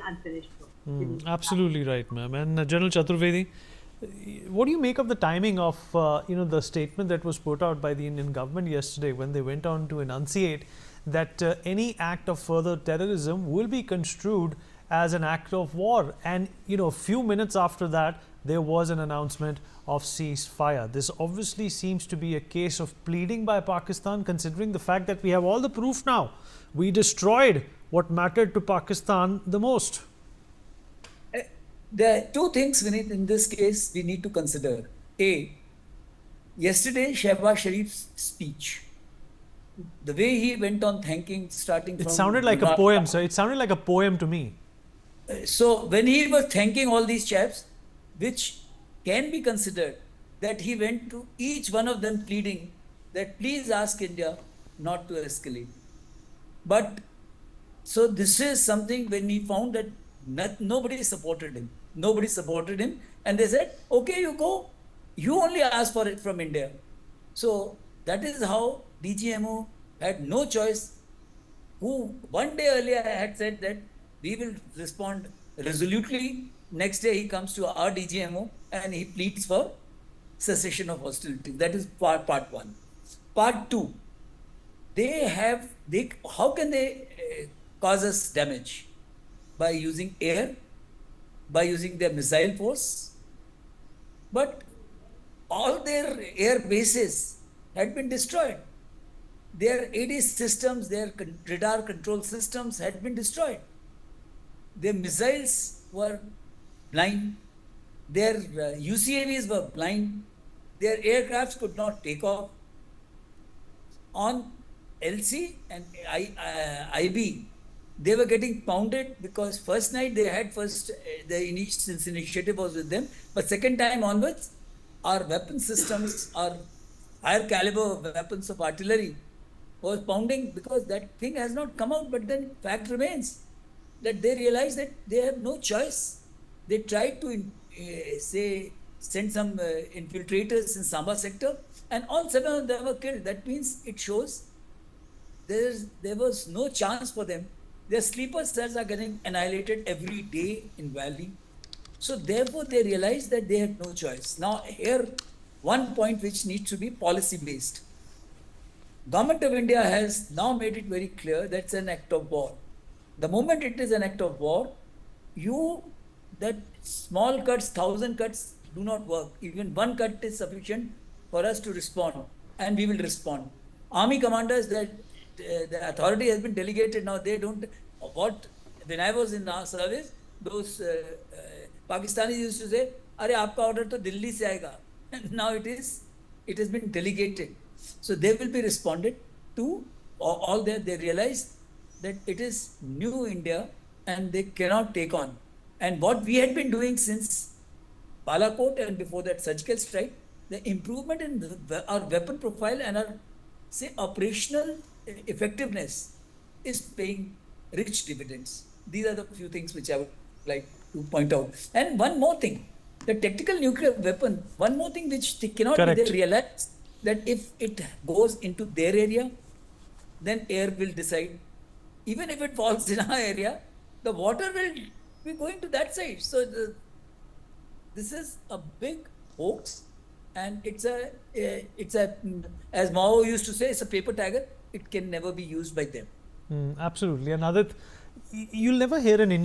unfinished work. Absolutely right, ma'am. And General Chaturvedi, what do you make of the timing of the statement that was put out by the Indian government yesterday when they went on to enunciate that any act of further terrorism will be construed as an act of war, and a few minutes after that there was an announcement of ceasefire. This obviously seems to be a case of pleading by Pakistan, considering the fact that we have all the proof now. We destroyed what mattered to Pakistan the most. There are two things, Vineet, in this case we need to consider. A, yesterday Shehbaz Sharif's speech, the way he went on thanking, starting from... It sounded like a poem, sir. It sounded like a poem to me. So when he was thanking all these chaps, which can be considered that he went to each one of them pleading that please ask India not to escalate. But so this is something when he found that nobody supported him. Nobody supported him. And they said, okay, you go. You only ask for it from India. So that is how DGMO had no choice. Who one day earlier had said that we will respond resolutely. Next day he comes to our DGMO and he pleads for cessation of hostility. That is part one. Part two, how can they cause us damage? By using air, by using their missile force. But all their air bases had been destroyed. Their AD systems, their radar control systems had been destroyed. Their missiles were blind. Their UCAVs were blind. Their aircrafts could not take off. On LC and IB, they were getting pounded because first night they had the initiative was with them, but second time onwards, our weapon systems, our higher caliber weapons of artillery was pounding because that thing has not come out. But then fact remains that they realized that they have no choice. They tried to send some infiltrators in Samba sector, and all 7 of them were killed. That means it shows there was no chance for them. Their sleeper cells are getting annihilated every day in Valley. So therefore they realized that they had no choice. Now here, one point which needs to be policy based. Government of India has now made it very clear that's an act of war. The moment it is an act of war, that small cuts, 1,000 cuts do not work. Even one cut is sufficient for us to respond, and we will respond. Army commanders, that the authority has been delegated now. They don't. When I was in our service, those Pakistanis used to say, "Arey, aapka order to Delhi se aayega." Now it has been delegated. So they will be responded to all that. They realize that it is new India and they cannot take on. And what we had been doing since Balakot and before that surgical strike, the improvement in our weapon profile and our operational effectiveness is paying rich dividends. These are the few things which I would like to point out. And one more thing, the tactical nuclear weapon, one more thing which they cannot realize, that if it goes into their area, then air will decide. Even if it falls in our area, the water will be going to that side. So this is a big hoax, and it's a as Mao used to say, it's a paper tiger. It can never be used by them. Absolutely. And Adit, you'll never hear an Indian